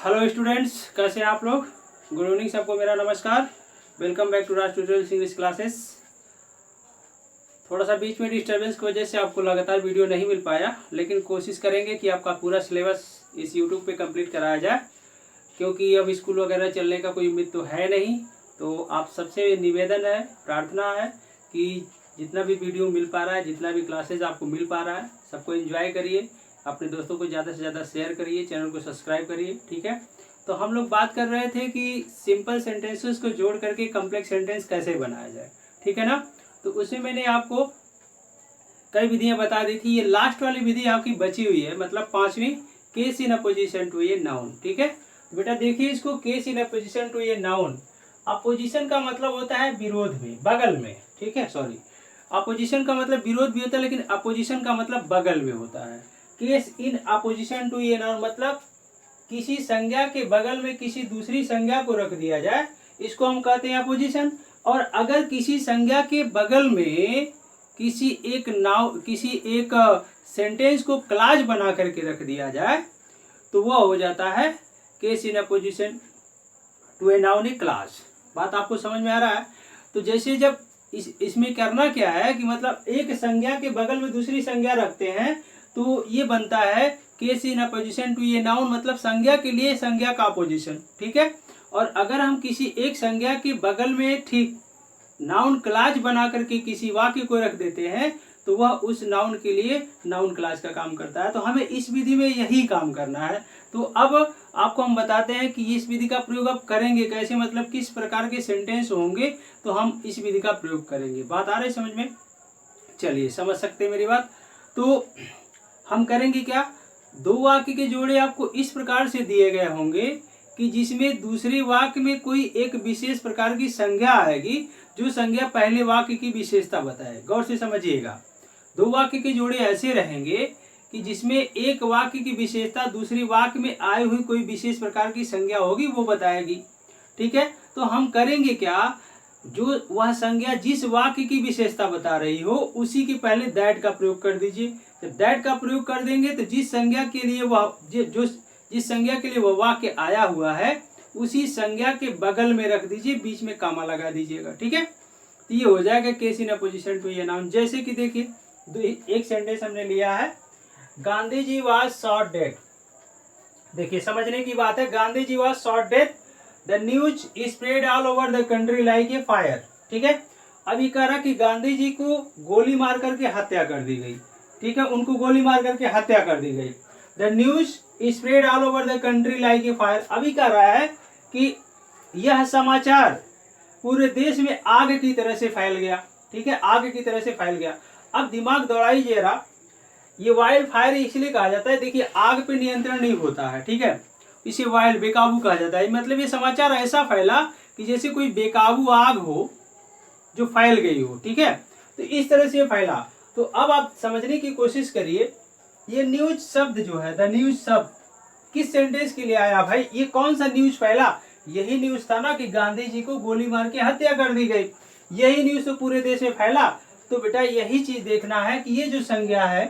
Hello students, कैसे हैं आप लोग। गुड इवनिंग सबको, मेरा नमस्कार। Welcome back to Raj tutorials English classes. थोड़ा सा बीच में डिस्टर्बेंस की वजह से आपको लगातार वीडियो नहीं मिल पाया, लेकिन कोशिश करेंगे कि आपका पूरा सिलेबस इस यूट्यूब पे कंप्लीट कराया जाए, क्योंकि अब स्कूल वगैरह चलने का कोई उम्मीद तो है नहीं। तो आप सबसे निवेदन है, प्रार्थना है कि जितना भी वीडियो मिल पा रहा है, जितना भी क्लासेज आपको मिल पा रहा है, सबको एंजॉय करिए, अपने दोस्तों को ज़्यादा से ज़्यादा शेयर करिए, चैनल को सब्सक्राइब करिए। ठीक है, तो हम लोग बात कर रहे थे कि सिंपल सेंटेंसेस को जोड़ करके कम्प्लेक्स सेंटेंस कैसे बनाया जाए। ठीक है ना, तो उसमें मैंने आपको कई विधियां बता दी थी। ये लास्ट वाली विधि आपकी बची हुई है, मतलब 5वीं, case in apposition to a noun. ठीक है, तो बेटा देखिए इसको, case in apposition to a noun. Apposition का मतलब होता है विरोध में, बगल में। ठीक है, सॉरी, अपोजिशन का मतलब विरोध भी होता है, लेकिन अपोजिशन का मतलब बगल में होता है। Case in apposition to a noun मतलब किसी संज्ञा के बगल में किसी दूसरी संज्ञा को रख दिया जाए, इसको हम कहते हैं अपोजिशन। और अगर किसी संज्ञा के बगल में किसी एक सेंटेंस को क्लॉज बना करके रख दिया जाए, तो वह हो जाता है case in apposition to a noun, a clause. बात आपको समझ में आ रहा है। तो जैसे जब इसमें करना क्या है कि मतलब एक संज्ञा के बगल में दूसरी संज्ञा रखते हैं, तो ये बनता है case in apposition to a noun, मतलब संज्ञा के लिए संज्ञा का अपोजिशन। ठीक है, और अगर हम किसी एक संज्ञा के बगल में ठीक नाउन क्लॉज बना करके किसी वाक्य को रख देते हैं, तो वह उस नाउन के लिए नाउन क्लॉज का काम करता है। तो हमें इस विधि में यही काम करना है। तो अब आपको हम बताते हैं कि इस विधि का प्रयोग अब करेंगे कैसे, मतलब किस प्रकार के सेंटेंस होंगे, तो हम इस विधि का प्रयोग करेंगे। बात आ रही है समझ में? चलिए, समझ सकते हैं मेरी बात। तो हम करेंगे क्या, दो वाक्य के जोड़े आपको इस प्रकार से दिए गए होंगे कि जिसमें दूसरे वाक्य में कोई एक विशेष प्रकार की संज्ञा आएगी, जो संज्ञा पहले वाक्य की विशेषता बताए। गौर से समझिएगा, दो वाक्य के जोड़े ऐसे रहेंगे कि जिसमें एक वाक्य की विशेषता दूसरी वाक्य में आई हुई कोई विशेष प्रकार की संज्ञा होगी, वो बताएगी। ठीक है, तो हम करेंगे क्या, जो वह संज्ञा जिस वाक्य की विशेषता बता रही हो, उसी के पहले दैट का प्रयोग कर दीजिए। जब दैट का प्रयोग कर देंगे तो जिस संज्ञा के लिए वह जिस संज्ञा के लिए वह वाक्य आया हुआ है, उसी संज्ञा के बगल में रख दीजिए, बीच में कामा लगा दीजिएगा। ठीक है, तो ये हो जाएगा case in apposition to a noun. जैसे कि देखिए, एक सेंटेंस हमने लिया है, Gandhi ji was shot dead. देखिए, समझने की बात है, Gandhi ji was shot dead, the news spread all over the country like a fire. ठीक है, अभी कह रहा कि गांधी जी को गोली मार करके हत्या कर दी गई। ठीक है, उनको गोली मार करके हत्या कर दी गई। The news spread all over the country like a fire, अभी कह रहा है कि यह समाचार पूरे देश में आग की तरह से फैल गया। ठीक है, आग की तरह से फैल गया। अब दिमाग दौड़ाई जरा, ये वाइल्ड फायर इसलिए कहा जाता है, देखिए आग पे नियंत्रण नहीं होता है। ठीक है, इसे वाइल्ड, बेकाबू कहा जाता है। मतलब ये समाचार ऐसा फैला कि जैसे कोई बेकाबू आग हो जो फैल गई हो। ठीक है, तो इस तरह से फैला। तो अब आप समझने की कोशिश करिए, ये न्यूज शब्द जो है, द न्यूज शब्द किस सेंटेंस के लिए आया भाई? ये कौन सा न्यूज फैला? यही न्यूज था ना कि गांधी जी को गोली मार के हत्या कर दी गई। यही न्यूज तो पूरे देश में फैला। तो बेटा यही चीज देखना है कि ये जो संज्ञा है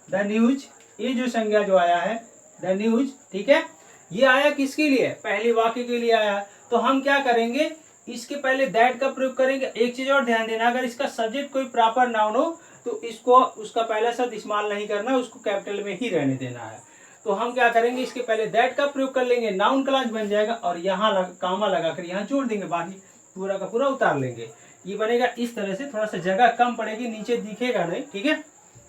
द न्यूज, ये जो संज्ञा जो आया है द न्यूज, ठीक है, ये आया किसके लिए? पहले वाक्य के लिए आया। तो हम क्या करेंगे, इसके पहले दैट का प्रयोग करेंगे। एक चीज और ध्यान देना, अगर इसका सब्जेक्ट कोई प्रॉपर नाउन हो तो इसको उसका पहला शब्द इस्तेमाल नहीं करना, उसको कैपिटल में ही रहने देना है। तो हम क्या करेंगे, इसके पहले दैट का प्रयोग कर लेंगे, नाउन क्लॉज बन जाएगा, और यहाँ कामा लगाकर यहाँ जोड़ देंगे, बाकी पूरा का पूरा उतार लेंगे। ये बनेगा इस तरह से, थोड़ा सा जगह कम पड़ेगी, नीचे दिखेगा नहीं। ठीक है,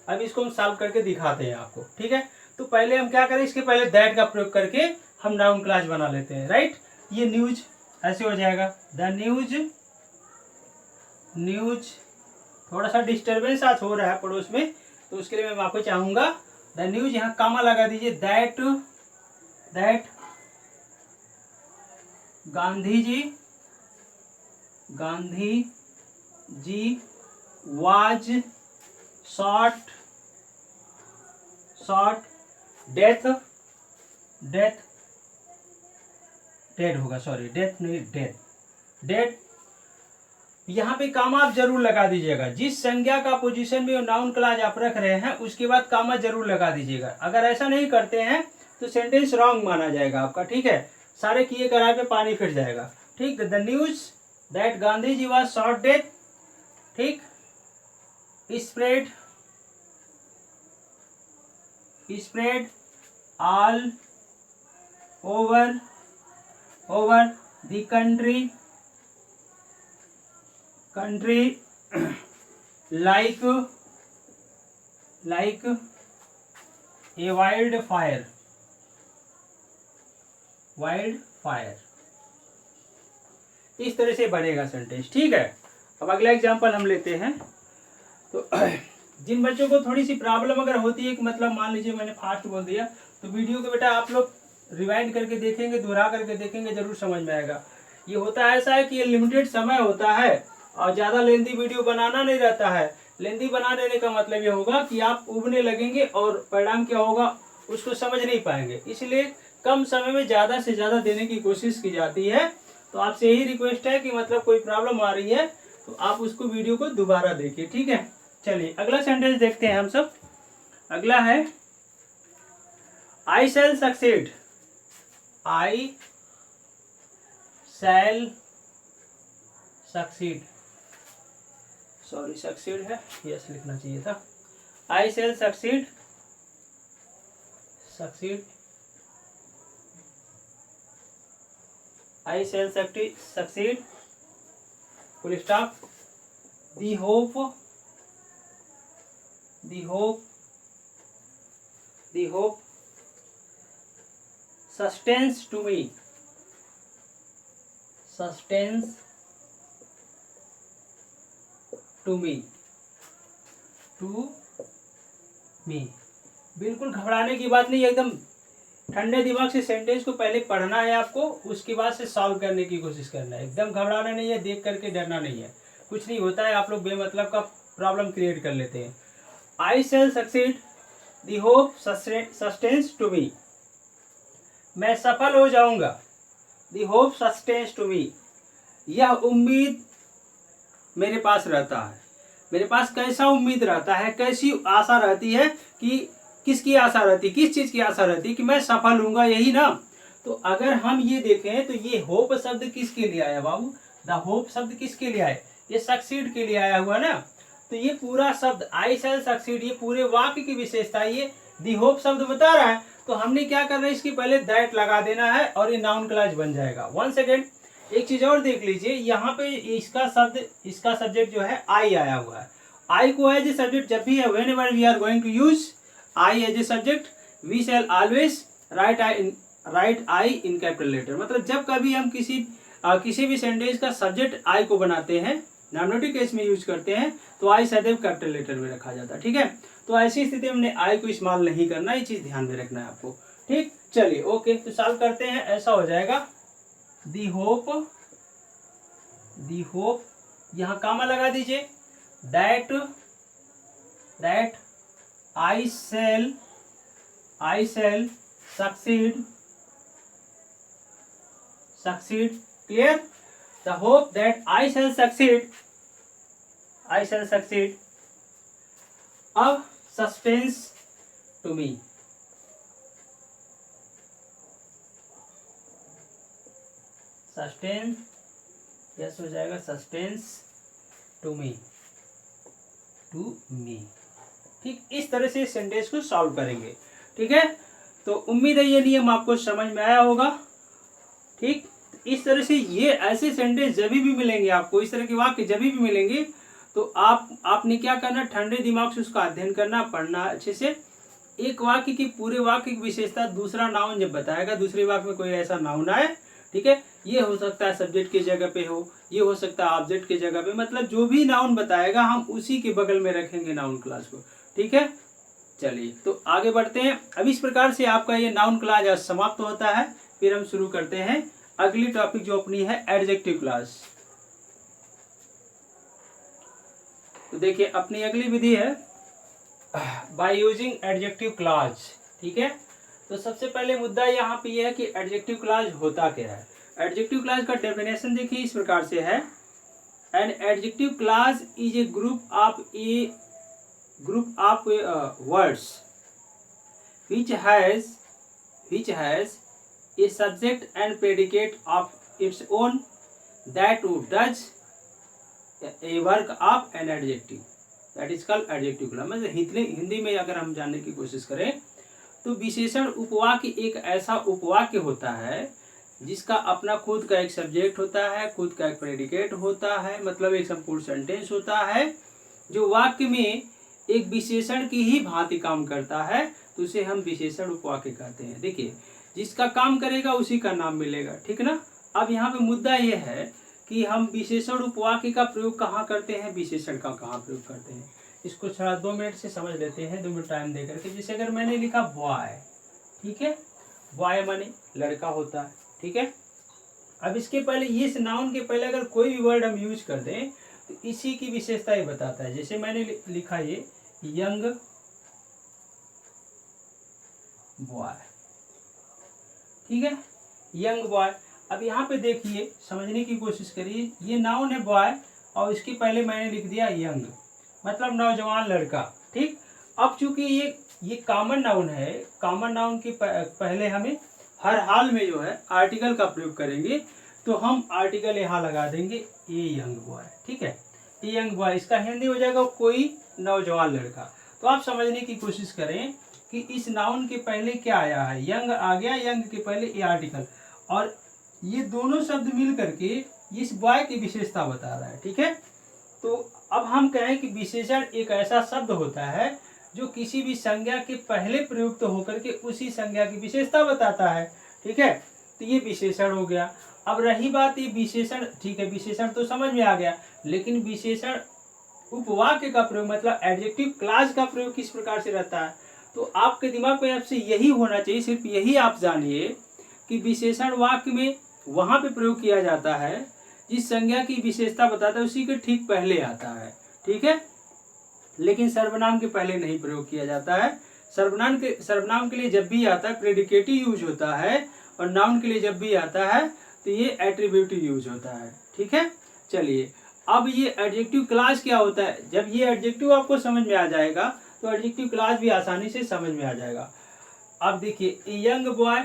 अब इसको हम सॉल्व करके दिखाते हैं आपको। ठीक है, तो पहले हम क्या करें, इसके पहले दैट का प्रयोग करके हम नाउन क्लॉज बना लेते हैं। राइट, ये न्यूज ऐसे हो जाएगा, द न्यूज। न्यूज, थोड़ा सा डिस्टर्बेंस आज हो रहा है पड़ोस में, तो उसके लिए मैं माफी चाहूंगा। द न्यूज, यहाँ कामा लगा दीजिए, that Gandhi ji was shot death होगा, सॉरी डेथ नहीं, डेथ। यहाँ पे कामा आप जरूर लगा दीजिएगा। जिस संज्ञा का पोजीशन में नाउन क्लॉज आप रख रहे हैं, उसके बाद कामा जरूर लगा दीजिएगा। अगर ऐसा नहीं करते हैं तो सेंटेंस रॉन्ग माना जाएगा आपका, ठीक है। सारे किए कराए पे पानी फिर जाएगा, ठीक। The news that Gandhi ji was shot death, ठीक, spread all over the country like a wildfire। इस तरह से बनेगा सेंटेंस, ठीक है। अब अगला एग्जांपल हम लेते हैं। तो जिन बच्चों को थोड़ी सी प्रॉब्लम अगर होती है कि मतलब मान लीजिए मैंने फास्ट बोल दिया, तो वीडियो को बेटा आप लोग रिवाइंड करके देखेंगे, दोहरा करके देखेंगे, जरूर समझ में आएगा। ये होता ऐसा है कि ये लिमिटेड समय होता है और ज़्यादा लेंथी वीडियो बनाना नहीं रहता है। लेंथी बना देने का मतलब ये होगा कि आप उबने लगेंगे और परिणाम क्या होगा उसको समझ नहीं पाएंगे। इसलिए कम समय में ज़्यादा से ज़्यादा देने की कोशिश की जाती है। तो आपसे यही रिक्वेस्ट है कि मतलब कोई प्रॉब्लम आ रही है तो आप उसको वीडियो को दोबारा देखिए, ठीक है। चलिए अगला सेंटेंस देखते हैं हम सब। अगला है I shall succeed. I shall succeed, sorry succeed है, यस लिखना चाहिए था। I shall succeed, I shall succeed, full stop. The hope sustains to me. बिल्कुल घबराने की बात नहीं है, एकदम ठंडे दिमाग से सेंटेंस को पहले पढ़ना है आपको, उसके बाद से सॉल्व करने की कोशिश करना है। एकदम घबराना नहीं है, देख करके डरना नहीं है, कुछ नहीं होता है। आप लोग बेमतलब का प्रॉब्लम क्रिएट कर लेते हैं। I shall succeed, the hope sustains to me. मैं सफल हो जाऊंगा, the hope sustains to me. यह उम्मीद मेरे पास रहता है। मेरे पास कैसा उम्मीद रहता है, कैसी आशा रहती है कि किसकी आशा रहती है, किस चीज़ की आशा रहती है कि मैं सफल हूँगा, यही ना। तो अगर हम ये देखें तो ये होप शब्द किसके लिए आया बाबू, द होप शब्द किसके लिए आए, ये सक्सीड के लिए आया हुआ ना। तो ये पूरा शब्द आई शैल सक्सीड, ये पूरे वाक्य की विशेषता ये दी होप शब्द बता रहा है। तो हमने क्या करना है, इसकी पहले दैट लगा देना है और ये नाउन क्लॉज बन जाएगा। 1 सेकेंड, एक चीज और देख लीजिए, यहाँ पे इसका सब्जेक्ट जो है आई आया हुआ है। आई को एज ए सब्जेक्ट जब भी है, whenever we are going to use I as a subject, we shall always write I in capital letter. मतलब जब कभी हम किसी भी सेंटेंस का सब्जेक्ट आई को बनाते हैं, नॉमिनेटिव केस में यूज करते हैं, तो आई सदैव कैपिटल लेटर में रखा जाता है, ठीक है। तो ऐसी स्थिति में हमने आई को इस्तेमाल नहीं करना, ये चीज ध्यान में रखना है आपको, ठीक। चलिए ओके, तो सॉल्व करते हैं। ऐसा हो जाएगा दी होप, यहाँ कामा लगा दीजिए, that I shall succeed, clear. The hope that I shall succeed, अब सस्टेन्स टू मी। सस्टेन, यस हो जाएगा, सस्टेन्स टू मी, ठीक। इस तरह से सेंटेंस को सॉल्व करेंगे, ठीक है। तो उम्मीद है ये नियम आपको समझ में आया होगा, ठीक। इस तरह से ये ऐसे सेंटेंस जब भी मिलेंगे आपको, इस तरह के वाक्य जब भी मिलेंगे, तो आपने क्या करना, ठंडे दिमाग से उसका अध्ययन करना, पढ़ना अच्छे से। एक वाक्य की पूरे वाक्य की विशेषता दूसरा नाउन जब बताएगा, दूसरे वाक्य में कोई ऐसा नाउन आए, ठीक है। ये हो सकता है सब्जेक्ट की जगह पे हो, ये हो सकता है ऑब्जेक्ट की जगह पे, मतलब जो भी नाउन बताएगा हम उसी के बगल में रखेंगे नाउन क्लास को, ठीक है। चलिए तो आगे बढ़ते हैं। अब इस प्रकार से आपका ये नाउन क्लास आज समाप्त होता है। फिर हम शुरू करते हैं अगली टॉपिक जो अपनी है एडजेक्टिव क्लास। तो देखिए अपनी अगली विधि है बाय यूजिंग एडजेक्टिव क्लास, ठीक है। तो सबसे पहले मुद्दा यहाँ पे यह है कि एडजेक्टिव क्लास होता क्या है। एडजेक्टिव क्लास का डेफिनेशन देखिए इस प्रकार से है, an adjective class is a group of words which which has a subject and predicate of its own that does a work of an adjective, that is called adjective clause। मतलब हिंदी में अगर हम जानने की कोशिश करें तो विशेषण उपवाक्य एक ऐसा उपवाक्य होता है जिसका अपना खुद का एक सब्जेक्ट होता है, खुद का एक प्रेडिकेट होता है, मतलब एक संपूर्ण सेंटेंस होता है जो वाक्य में एक विशेषण की ही भांति काम करता है, तो उसे हम विशेषण उपवाक्य कहते हैं। देखिए, जिसका काम करेगा उसी का नाम मिलेगा, ठीक ना। अब यहाँ पे मुद्दा ये है कि हम विशेषण उपवाक्य का प्रयोग कहाँ करते हैं, विशेषण का कहाँ प्रयोग करते हैं। इसको थोड़ा 2 मिनट से समझ लेते हैं, 2 मिनट टाइम दे करके। जैसे अगर मैंने लिखा बॉय, ठीक है, बॉय माने लड़का होता है, ठीक है। अब इसके पहले इस नाउन के पहले अगर कोई भी वर्ड हम यूज कर दें तो इसी की विशेषता ही बताता है। जैसे मैंने लिखा ये यंग बॉय, ठीक है, यंग बॉय। अब यहाँ पे देखिए, समझने की कोशिश करिए, ये नाउन है बॉय और इसके पहले मैंने लिख दिया यंग, मतलब नौजवान लड़का, ठीक। अब चूंकि ये कॉमन नाउन है, कॉमन नाउन के पहले हमें हर हाल में जो है आर्टिकल का प्रयोग करेंगे, तो हम आर्टिकल यहाँ लगा देंगे ए यंग बॉय, ठीक है, ए यंग बॉय। इसका हिंदी हो जाएगा कोई नौजवान लड़का। तो आप समझने की कोशिश करें कि इस नाउन के पहले क्या आया है, यंग आ गया, यंग के पहले ए आर्टिकल, और ये दोनों शब्द मिल करके इस बॉय की विशेषता बता रहा है, ठीक है। तो अब हम कहें कि विशेषण एक ऐसा शब्द होता है जो किसी भी संज्ञा के पहले प्रयुक्त होकर के उसी संज्ञा की विशेषता बताता है, ठीक है। तो ये विशेषण हो गया। अब रही बात ये विशेषण, ठीक है, विशेषण तो समझ में आ गया, लेकिन विशेषण उपवाक्य का प्रयोग मतलब एडजेक्टिव क्लॉज का प्रयोग किस प्रकार से रहता है। तो आपके दिमाग में आपसे यही होना चाहिए, सिर्फ यही आप जानिए कि विशेषण वाक्य में वहां पे प्रयोग किया जाता है जिस संज्ञा की विशेषता बताता है उसी के ठीक पहले आता है, ठीक है। लेकिन सर्वनाम के पहले नहीं प्रयोग किया जाता है। सर्वनाम के लिए जब भी आता है प्रेडिकेटिव यूज होता है, और नाउन के लिए जब भी आता है तो ये एट्रीब्यूटिव यूज होता है, ठीक है। चलिए, अब ये एडजेक्टिव क्लॉज क्या होता है। जब ये एडजेक्टिव आपको समझ में आ जाएगा तो एडजेक्टिव क्लॉज भी आसानी से समझ में आ जाएगा। अब देखिए यंग बॉय,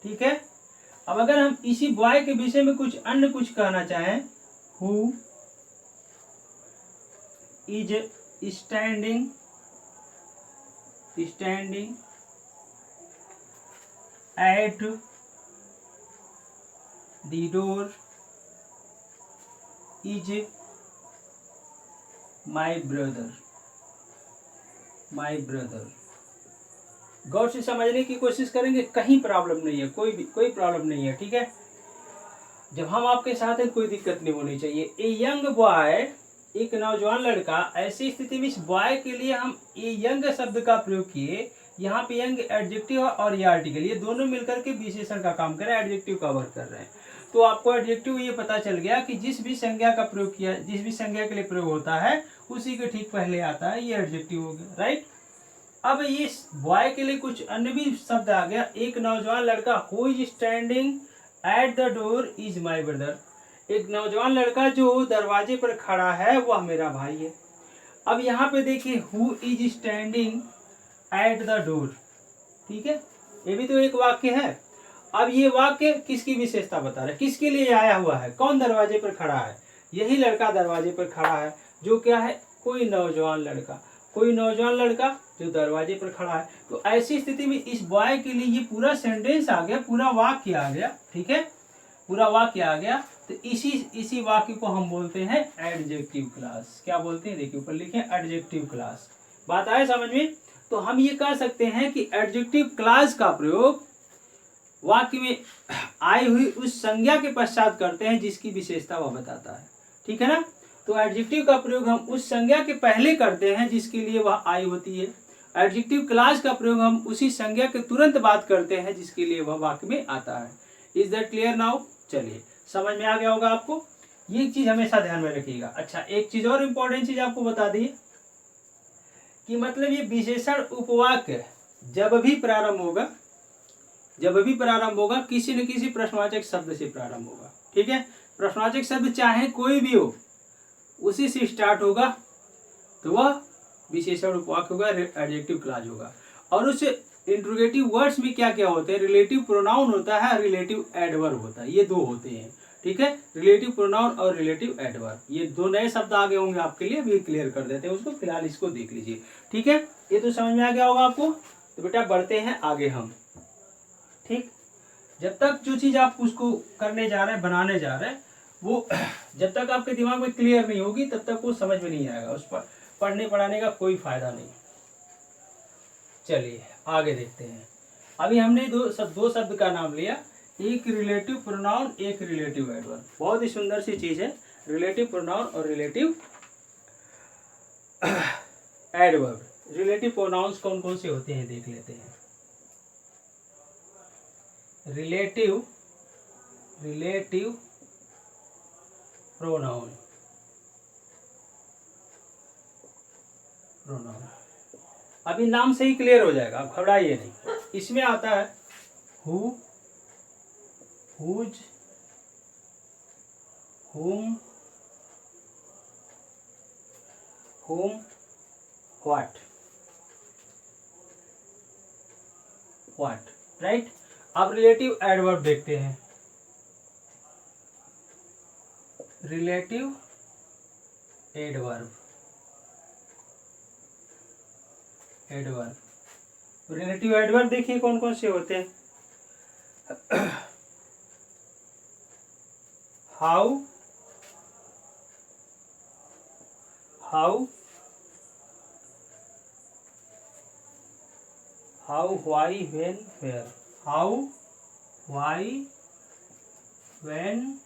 ठीक है। अब अगर हम इसी बॉय के विषय में कुछ अन्य कुछ कहना चाहें, who is standing at the door is my brother. गौर से समझने की कोशिश करेंगे, कहीं प्रॉब्लम नहीं है, कोई प्रॉब्लम नहीं है, ठीक है। जब हम आपके साथ हैं कोई दिक्कत नहीं होनी चाहिए। ए यंग बॉय, एक नौजवान लड़का, ऐसी स्थिति में इस बॉय के लिए हम ए यंग शब्द का प्रयोग किए। यहाँ पे यंग एडजेक्टिव और ये आर्टिकल, ये दोनों मिलकर के विशेषण का काम कर रहे हैं, एडजेक्टिव का वर्क कर रहे हैं। तो आपको एडजेक्टिव ये पता चल गया कि जिस भी संज्ञा का प्रयोग किया, जिस भी संज्ञा के लिए प्रयोग होता है उसी के ठीक पहले आता है, ये एडजेक्टिव हो गया, राइट। अब ये बॉय के लिए कुछ अन्य भी शब्द आ गया। एक नौजवान लड़का, who is standing at the door is my brother. एक नौजवान लड़का जो दरवाजे पर खड़ा है वह मेरा भाई है। अब यहाँ पे देखिए who is standing at the door, ठीक है, ये भी तो एक वाक्य है। अब ये वाक्य किसकी विशेषता बता रहा है, किसके लिए आया हुआ है, कौन दरवाजे पर खड़ा है, यही लड़का दरवाजे पर खड़ा है, जो क्या है, कोई नौजवान लड़का जो दरवाजे पर खड़ा है। तो ऐसी स्थिति में इस बॉय के लिए ये पूरा सेंटेंस आ गया, पूरा वाक्य आ गया, ठीक है, पूरा वाक्य आ गया। तो इसी वाक्य को हम बोलते हैं एडजेक्टिव क्लॉज। क्या बोलते हैं, देखिए ऊपर लिखे एडजेक्टिव क्लॉज। बात आए समझ में। तो हम ये कह सकते हैं कि एडजेक्टिव क्लॉज का प्रयोग वाक्य में आई हुई उस संज्ञा के पश्चात करते हैं जिसकी विशेषता वह बताता है, ठीक है ना। तो एडजेक्टिव का प्रयोग हम उस संज्ञा के पहले करते हैं जिसके लिए वह आई होती है। एडजेक्टिव क्लॉज का प्रयोग हम उसी संज्ञा के तुरंत बाद करते हैं जिसके लिए वह वाक्य में आता है। Is that clear now. चलिए, समझ में आ गया होगा आपको, ये चीज हमेशा ध्यान में रखिएगा। अच्छा, एक चीज और इम्पोर्टेंट चीज आपको बता दी कि मतलब ये विशेषण उपवाक्य जब भी प्रारंभ होगा किसी न किसी प्रश्नवाचक शब्द से प्रारंभ होगा, ठीक है। प्रश्नवाचक शब्द चाहे कोई भी हो उसी से स्टार्ट होगा तो वह विशेषण उपवाक्य होगा, एडजेक्टिव क्लॉज होगा। और उस इंट्रोगेटिव वर्ड्स में क्या क्या होते हैं, रिलेटिव प्रोनाउन होता है, रिलेटिव एडवर्ब होता है, ये दो होते हैं। ठीक है, रिलेटिव प्रोनाउन और रिलेटिव एडवर्ब, ये दो नए शब्द आगे होंगे आपके लिए, अभी क्लियर कर देते हैं उसको, फिलहाल इसको देख लीजिए। ठीक है, ये तो समझ में आ गया होगा आपको। तो बेटा बढ़ते हैं आगे हम। ठीक, जब तक जो चीज आप उसको करने जा रहे हैं, बनाने जा रहे हैं, वो जब तक आपके दिमाग में क्लियर नहीं होगी तब तक वो समझ में नहीं आएगा, उस पर पढ़ने पढ़ाने का कोई फायदा नहीं। चलिए आगे देखते हैं। अभी हमने दो शब्द का नाम लिया, एक रिलेटिव प्रोनाउन, एक रिलेटिव एडवर्ब। बहुत ही सुंदर सी चीज है रिलेटिव प्रोनाउन और रिलेटिव एडवर्ब। रिलेटिव प्रोनाउंस कौन कौन से होते हैं देख लेते हैं। रिलेटिव प्रोनाउन, अभी नाम से ही क्लियर हो जाएगा, आप घबराइए नहीं। इसमें आता है हु, हुज, हुम, व्हाट, राइट। अब रिलेटिव एडवर्ब देखते हैं। रिलेटिव एडवर्ब, रिलेटिव एडवर्ब देखिए कौन कौन से होते हैं। How, why, when, where. How, why, when,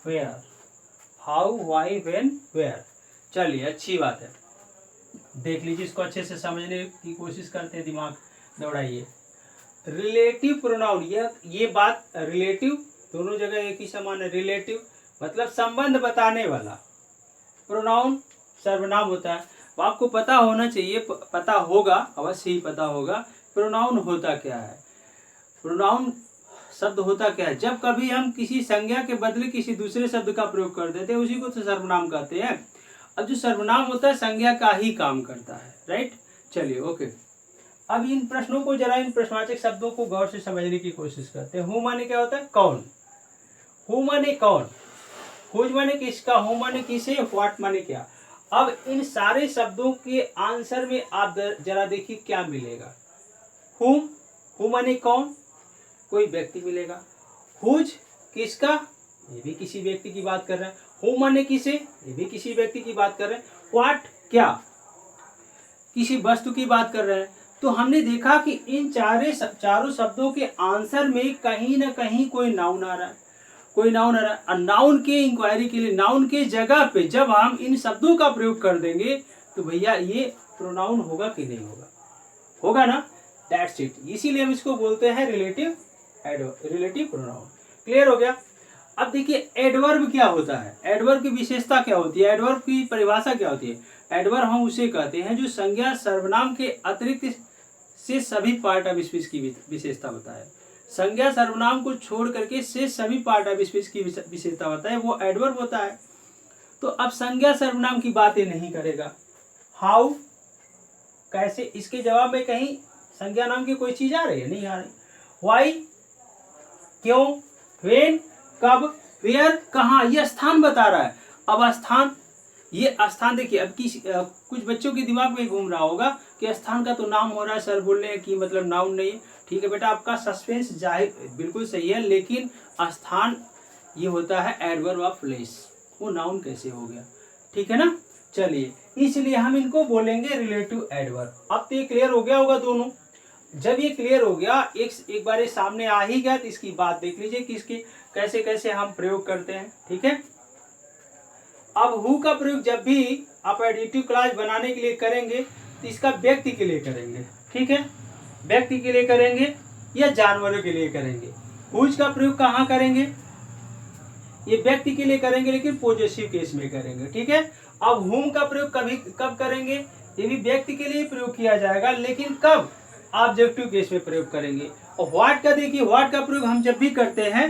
where. How, why, when, where. चलिए अच्छी बात है, देख लीजिए इसको अच्छे से समझने की कोशिश करते हैं, दिमाग दौड़ाइए। रिलेटिव प्रोनाउन, ये बात रिलेटिव दोनों जगह एक ही समान है। रिलेटिव मतलब संबंध बताने वाला, प्रोनाउन सर्वनाम होता है। वो आपको पता होना चाहिए, पता होगा, अवश्य ही पता होगा प्रोनाउन होता क्या है। प्रोनाउन शब्द होता क्या है, जब कभी हम किसी संज्ञा के बदले किसी दूसरे शब्द का प्रयोग कर देते हैं उसी को तो सर्वनाम कहते हैं। अब जो सर्वनाम होता है संज्ञा का ही काम करता है, राइट। चलिए ओके, अब इन प्रश्नों को जरा, इन प्रश्नवाचक शब्दों को गौर से समझने की कोशिश करते हैं। हु माने क्या होता है, कौन। हु माने कौन, हुज माने किसका, हु माने किसे, व्हाट माने क्या। अब इन सारे शब्दों के आंसर में आप जरा देखिए क्या मिलेगा। हुम, हु माने कौन, कोई व्यक्ति मिलेगा। हुज किसका, ये भी किसी व्यक्ति की बात कर रहे हैं। हु माने किसे, ये भी किसी व्यक्ति की बात कर रहे हैं। व्हाट क्या, किसी वस्तु की बात कर रहे हैं। तो हमने देखा कि इन चारों शब्दों के आंसर में कहीं ना कहीं कोई नाउन आ रहा है, कोई नाउन आ रहा है। और नाउन के इंक्वायरी के लिए, नाउन के जगह पे जब हम इन शब्दों का प्रयोग कर देंगे तो भैया ये प्रोनाउन होगा कि नहीं होगा, होगा ना। दैट्स इट, इसीलिए हम इसको बोलते हैं रिलेटिव प्रोनाउन। क्लियर हो गया। अब देखिए एडवर्ब क्या होता है, एडवर्ब की विशेषता क्या होती है, एडवर्ब की परिभाषा क्या होती है। एडवर्ब हम उसे कहते हैं जो संज्ञा सर्वनाम के अतिरिक्त से सभी पार्ट ऑफ स्पीच की विशेषता होता है। संज्ञा सर्वनाम को छोड़ करके से सभी पार्ट ऑफ स्पीच की विशेषता होता है, वो एडवर्ब होता है। तो अब संज्ञा सर्वनाम की बातें नहीं करेगा। हाउ कैसे, इसके जवाब में कहीं संज्ञा नाम की कोई चीज आ रही है, नहीं आ रही। व्हाई क्यों, व्हेन कब, वेयर कहाँ, ये स्थान बता रहा है। अब स्थान, ये स्थान देखिए, अब कुछ बच्चों के दिमाग में घूम रहा होगा कि स्थान का तो नाम हो रहा है, सर बोल रहे हैं कि मतलब नाउन नहीं है। ठीक है बेटा, आपका सस्पेंस जाहिर बिल्कुल सही है, लेकिन स्थान ये होता है एडवर्ब ऑफ प्लेस, वो नाउन कैसे हो गया, ठीक है ना। चलिए, इसलिए हम इनको बोलेंगे रिलेटिव एडवर्ब। अब तो ये क्लियर हो गया होगा दोनों। जब ये क्लियर हो गया, एक बार ये सामने आ ही गया, तो इसकी बात देख लीजिए कि इसकी कैसे कैसे हम प्रयोग करते हैं, ठीक है। अब हु का प्रयोग जब भी आप एडिटिव क्लास बनाने के लिए करेंगे तो इसका व्यक्ति के लिए करेंगे, ठीक है, व्यक्ति के लिए करेंगे या जानवरों के लिए करेंगे। हुज का प्रयोग कहाँ करेंगे, ये व्यक्ति के लिए करेंगे लेकिन पॉजेसिव केस में करेंगे, ठीक है। अब हुम का प्रयोग कब करेंगे, ये भी व्यक्ति के लिए प्रयोग किया जाएगा, लेकिन कब, ऑब्जेक्टिव केस में प्रयोग करेंगे। और व्हाट का देखिए, व्हाट का प्रयोग हम जब भी करते हैं,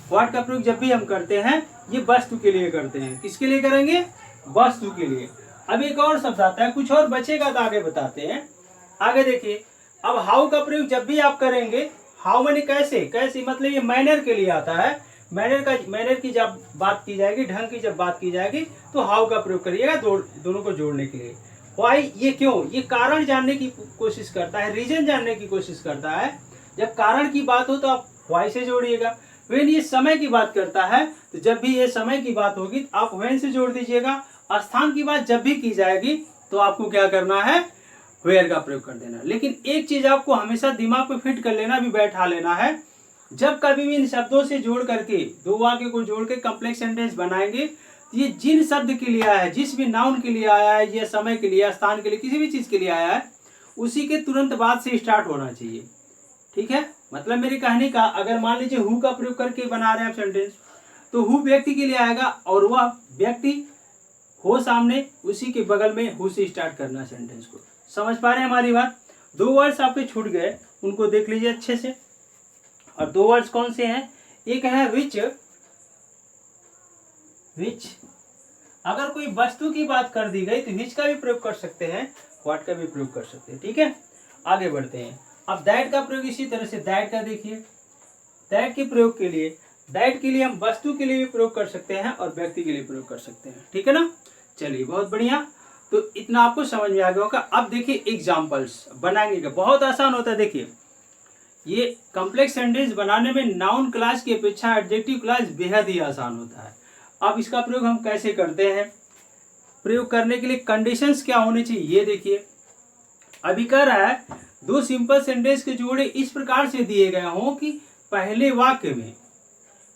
व्हाट का प्रयोग जब भी हम करते हैं ये वस्तु के लिए करते हैं। किसके लिए करेंगे, वस्तु के लिए। अब एक और शब्द आता है, कुछ और बचेगा तो आगे बताते हैं। आगे देखिए, अब हाउ का प्रयोग जब भी आप करेंगे, हाउ माने कैसे, कैसे मतलब ये मैनर के लिए आता है। मैनर की जब बात की जाएगी, ढंग की जब बात की जाएगी, तो हाउ का प्रयोग करिएगा दोनों को जोड़ने के लिए। व्हाई, ये क्यों, ये कारण जानने की कोशिश करता है, रीजन जानने की कोशिश करता है। जब कारण की बात हो तो आप व्हाई से जोड़िएगा। व्हेन ये समय की बात करता है, तो जब भी ये समय की बात होगी तो आप व्हेन से जोड़ दीजिएगा। स्थान की बात जब भी की जाएगी तो आपको क्या करना है, वेयर का प्रयोग कर देना। लेकिन एक चीज आपको हमेशा दिमाग पे फिट कर लेना, भी बैठा लेना है, जब कभी भी इन शब्दों से जोड़ करके दो वाक्य को जोड़ के कम्प्लेक्स सेंटेंस बनाएंगे, ये जिन शब्द के लिए आया है, जिस भी नाउन के लिए आया है, या समय के लिए, स्थान के लिए, किसी भी चीज के लिए आया है, उसी के तुरंत बाद से स्टार्ट होना चाहिए। ठीक है, मतलब मेरी कहने का, अगर मान लीजिए हु का प्रयोग करके बना रहे हैं आप सेंटेंस, तो हु व्यक्ति के लिए आएगा और वह व्यक्ति हो सामने, उसी के बगल में हु से स्टार्ट करना सेंटेंस को। समझ पा रहे हैं हमारी बात? दो वर्ड्स आपके छूट गए, उनको देख लीजिए अच्छे से। और दो वर्ड्स कौन से हैं? एक है विच। विच, अगर कोई वस्तु की बात कर दी गई तो विच का भी प्रयोग कर सकते हैं, व्हाट का भी प्रयोग कर सकते हैं। ठीक है, आगे बढ़ते हैं। अब दैट का प्रयोग इसी तरह से, दैट का देखिए, दैट के प्रयोग के लिए, दैट के लिए हम वस्तु के लिए भी प्रयोग कर सकते हैं और व्यक्ति के लिए प्रयोग कर सकते हैं। ठीक है ना, चलिए बहुत बढ़िया। तो इतना आपको समझ में आ गया होगा। अब देखिए एग्जाम्पल्स बनाएंगे का बहुत आसान होता है। देखिए, ये कॉम्प्लेक्स सेंटेंस बनाने में नाउन क्लास की अपेक्षा एडजेक्टिव क्लास बेहद ही आसान होता है। अब इसका प्रयोग हम कैसे करते हैं? प्रयोग करने के लिए कंडीशंस क्या होने चाहिए, ये देखिए। अभी कह रहा है दो सिंपल सेंटेंस के जोड़े इस प्रकार से दिए गए हों कि पहले वाक्य में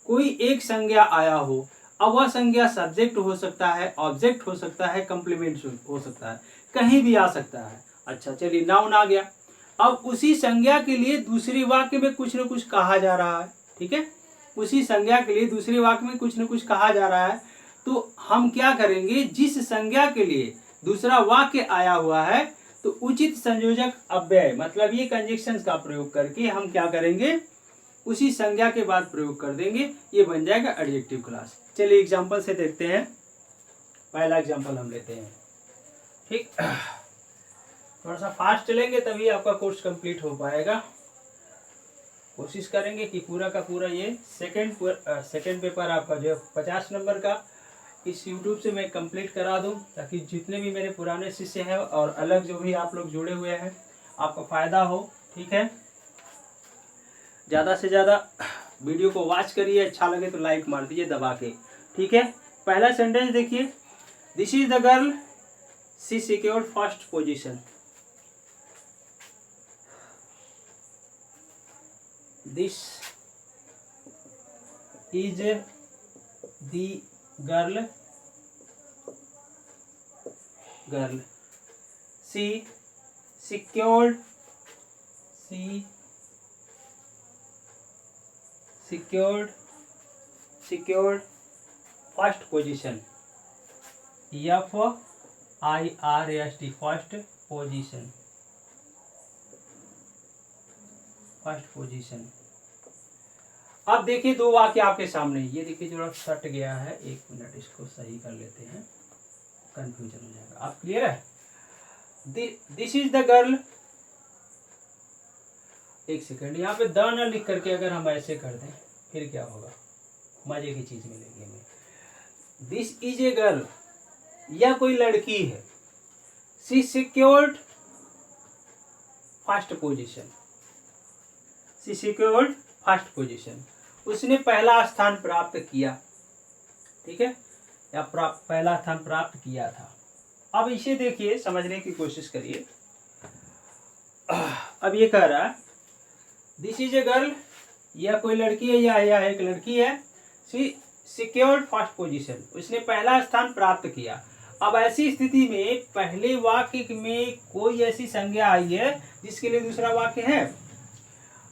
कोई एक संज्ञा आया हो। अब वह संज्ञा सब्जेक्ट हो सकता है, ऑब्जेक्ट हो सकता है, कंप्लीमेंट हो सकता है, कहीं भी आ सकता है। अच्छा चलिए, नाउन आ गया। अब उसी संज्ञा के लिए दूसरे वाक्य में कुछ न कुछ कहा जा रहा है। ठीक है, उसी संज्ञा के लिए दूसरे वाक्य में कुछ न कुछ कहा जा रहा है, तो हम क्या करेंगे, जिस संज्ञा के लिए दूसरा वाक्य आया हुआ है, तो उचित संयोजक अव्यय, मतलब ये कंजक्शंस का प्रयोग करके हम क्या करेंगे, उसी संज्ञा के बाद प्रयोग कर देंगे, ये बन जाएगा एडजेक्टिव क्लास। चलिए एग्जांपल से देखते हैं। पहला एग्जांपल हम लेते हैं। ठीक, थोड़ा सा फास्ट चलेंगे तभी आपका कोर्स कंप्लीट हो पाएगा। कोशिश करेंगे कि पूरा का पूरा ये सेकंड पेपर आपका जो 50 नंबर का इस YouTube से मैं कंप्लीट करा दूं, ताकि जितने भी मेरे पुराने शिष्य हैं और अलग जो भी आप लोग जुड़े हुए हैं, आपको फ़ायदा हो। ठीक है, ज़्यादा से ज़्यादा वीडियो को वॉच करिए, अच्छा लगे तो लाइक मार दीजिए दबा के। ठीक है, पहला सेंटेंस देखिए, this is the girl she secured first position. This is the girl she secured first position, FIRST first position. अब देखिए दो वाक्य आपके सामने, ये देखिए जो सट गया है, एक मिनट इसको सही कर लेते हैं, कंफ्यूजन हो जाएगा। आप क्लियर है? दिस इज द गर्ल, एक सेकंड, यहाँ पे द न लिख करके अगर हम ऐसे कर दें फिर क्या होगा, मजे की चीज मिलेगी हमें। दिस इज ए गर्ल, यह कोई लड़की है। She secured first position, she secured first position, उसने पहला स्थान प्राप्त किया। ठीक है, या पहला स्थान प्राप्त किया था। अब इसे देखिए, समझने की कोशिश करिए। अब ये कह रहा है दिस इज ए गर्ल, यह कोई लड़की है, यह एक लड़की है। शी सिक्योर्ड फर्स्ट पोजीशन, उसने पहला स्थान प्राप्त किया। अब ऐसी स्थिति में पहले वाक्य में कोई ऐसी संज्ञा आई है जिसके लिए दूसरा वाक्य है।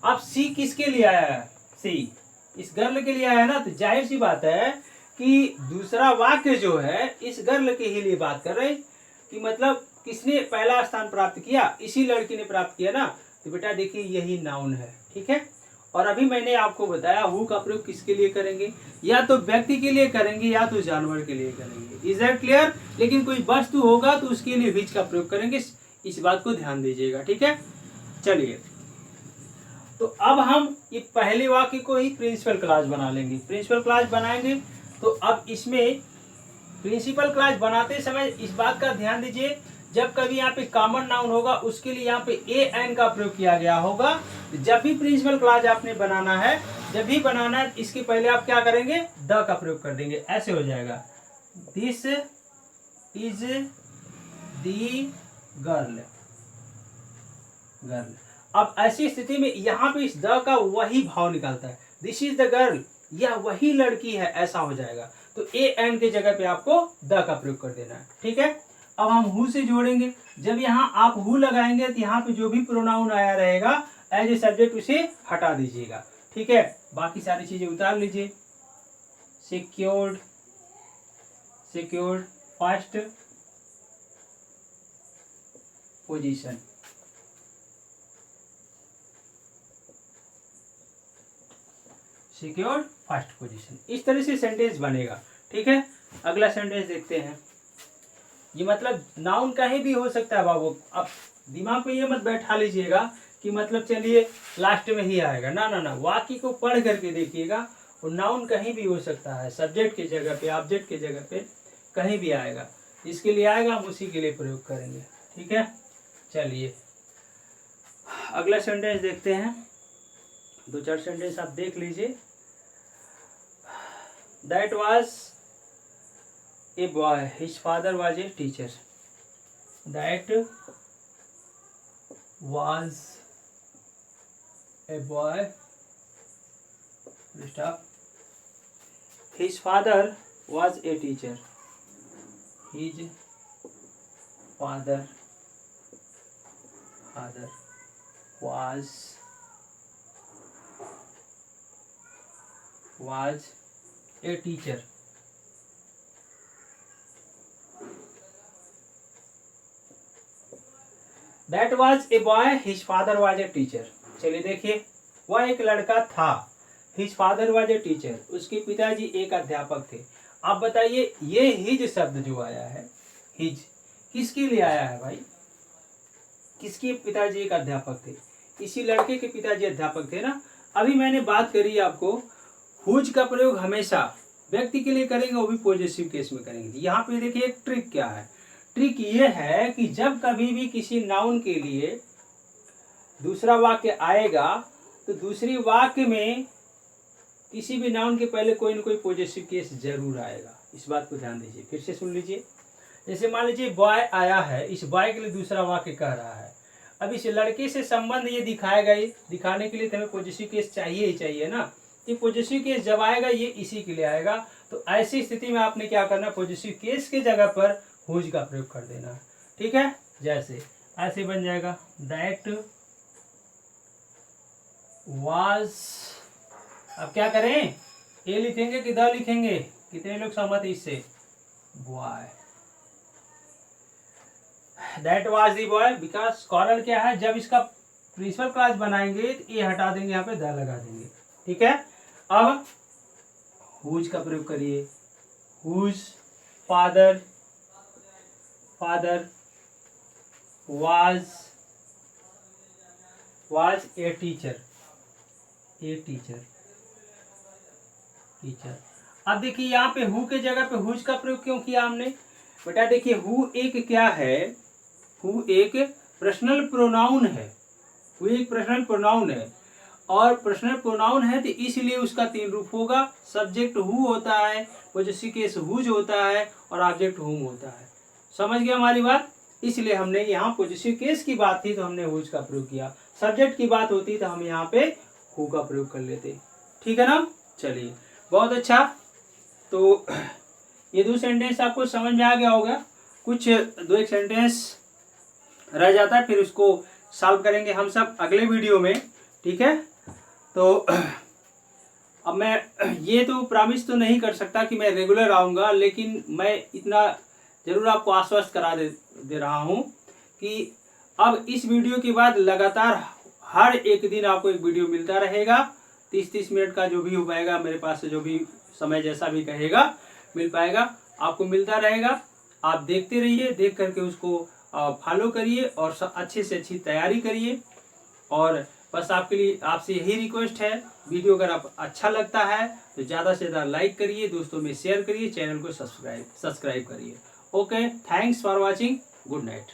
अब सी किसके लिए आया है? सी इस गर्ल के लिए आया है ना, तो जाहिर सी बात है कि दूसरा वाक्य जो है इस गर्ल के ही लिए बात कर रहे हैं, कि मतलब किसने पहला स्थान प्राप्त किया, इसी लड़की ने प्राप्त किया ना। तो बेटा देखिए यही नाउन है। ठीक है, और अभी मैंने आपको बताया हु का प्रयोग किसके लिए करेंगे, या तो व्यक्ति के लिए करेंगे या तो जानवर के लिए करेंगे। Is that clear? लेकिन कोई वस्तु होगा तो उसके लिए विच का प्रयोग करेंगे, इस बात को ध्यान दीजिएगा, ठीक है। चलिए, तो अब हम ये पहले वाक्य को ही प्रिंसिपल क्लॉज बना लेंगे। प्रिंसिपल क्लॉज बनाएंगे तो अब इसमें प्रिंसिपल क्लॉज बनाते समय इस बात का ध्यान दीजिए, जब कभी यहाँ पे कॉमन नाउन होगा उसके लिए यहाँ पे ए एन का प्रयोग किया गया होगा। जब भी प्रिंसिपल क्लॉज आपने बनाना है, जब भी बनाना है, इसके पहले आप क्या करेंगे, द का प्रयोग कर देंगे। ऐसे हो जाएगा, this is the girl. Girl. अब ऐसी स्थिति में यहाँ पे इस द का वही भाव निकलता है, दिस इज द गर्ल, यह वही लड़की है, ऐसा हो जाएगा। तो ए एन के जगह पे आपको द का प्रयोग कर देना है, ठीक है। अब हम हु से जोड़ेंगे, जब यहाँ आप हु लगाएंगे तो यहाँ पे जो भी प्रोनाउन आया रहेगा एज ए सब्जेक्ट उसे हटा दीजिएगा, ठीक है। बाकी सारी चीजें उतार लीजिए। Secured, secured first position, secured first position, इस तरह से सेंटेंस बनेगा, ठीक है। अगला सेंटेंस देखते हैं। ये मतलब नाउन कहीं भी हो सकता है बाबू, अब दिमाग में ये मत बैठा लीजिएगा कि मतलब चलिए लास्ट में ही आएगा, ना ना ना, वाक्य को पढ़ करके देखिएगा। और नाउन कहीं भी हो सकता है, सब्जेक्ट की जगह पे, ऑब्जेक्ट की जगह पे, कहीं भी आएगा। इसके लिए आएगा हम उसी के लिए प्रयोग करेंगे, ठीक है। चलिए अगला सेंटेंस देखते हैं, 2-4 सेंटेंस आप देख लीजिए। That was a boy, his father was a teacher. That was a boy, stop, his father was a teacher. His father was a teacher. That was a boy, his father was a teacher. चलिए देखिए, वह एक लड़का था, his father was a teacher, उसके पिताजी एक अध्यापक थे। आप बताइए ये his शब्द जो आया है, his किसके लिए आया है भाई? किसके पिताजी एक अध्यापक थे? इसी लड़के के पिताजी अध्यापक थे ना। अभी मैंने बात करी आपको, whose का प्रयोग हमेशा व्यक्ति के लिए करेंगे, वो भी पॉजिटिव केस में करेंगे। यहाँ पे देखिए एक ट्रिक क्या है। ट्रिक ये है कि जब कभी भी किसी नाउन के लिए दूसरा वाक्य आएगा तो दूसरी वाक्य में किसी भी नाउन के पहले कोई ना कोई पॉजिटिव केस जरूर आएगा। इस बात को ध्यान दीजिए, फिर से सुन लीजिए। जैसे मान लीजिए बॉय आया है, इस बॉय के लिए दूसरा वाक्य कह रहा है। अब इस लड़के से संबंध ये दिखाएगा, ये दिखाने के लिए तो हमें पॉजिटिव केस चाहिए ही चाहिए ना। ये पॉजिटिव केस जब आएगा ये इसी के लिए आएगा। तो ऐसी स्थिति में आपने क्या करना, पॉजिटिव केस के जगह पर हुज का प्रयोग कर देना, ठीक है। जैसे ऐसे बन जाएगा, दैट वाज, अब क्या करें, ए लिखेंगे कि द लिखेंगे, कितने लोग सहमत है इससे? Boy, that was the boy, because कारण क्या है, जब इसका प्रिंसिपल क्लॉज बनाएंगे तो ए हटा देंगे, यहाँ पे द लगा देंगे, ठीक है। अब हुज का प्रयोग करिए, whose father was a teacher. अब देखिए यहाँ पे हु के जगह पे हुज का प्रयोग क्यों किया हमने बेटा? देखिए हु एक क्या है, हु एक पर्सनल प्रोनाउन है, हु एक पर्सनल प्रोनाउन है। और पर्सनल प्रोनाउन है तो इसलिए उसका 3 रूप होगा। सब्जेक्ट हु होता है, पॉजिटिव केस हुज होता है, और ऑब्जेक्ट हुम होता है। समझ गया हमारी बात? इसलिए हमने यहाँ पॉजिटिव केस की बात थी तो हमने हुज का प्रयोग किया, सब्जेक्ट की बात होती तो हम यहाँ पे हु का प्रयोग कर लेते, ठीक है ना। चलिए बहुत अच्छा। तो ये 2 सेंटेंस आपको समझ में आ गया होगा। कुछ 2-1 सेंटेंस रह जाता है, फिर उसको सॉल्व करेंगे हम सब अगले वीडियो में, ठीक है। तो अब मैं ये तो प्रॉमिस तो नहीं कर सकता कि मैं रेगुलर आऊँगा, लेकिन मैं इतना जरूर आपको आश्वस्त करा दे रहा हूँ कि अब इस वीडियो के बाद लगातार हर एक दिन आपको एक वीडियो मिलता रहेगा। 30-30 मिनट का जो भी हो पाएगा मेरे पास से, जो भी समय जैसा भी कहेगा मिल पाएगा, आपको मिलता रहेगा। आप देखते रहिए, देख करके उसको फॉलो करिए और अच्छे से अच्छी तैयारी करिए। और बस आपके लिए आपसे यही रिक्वेस्ट है, वीडियो अगर आप अच्छा लगता है तो ज़्यादा से ज़्यादा लाइक करिए, दोस्तों में शेयर करिए, चैनल को सब्सक्राइब करिए। Okay, thanks for watching, good night.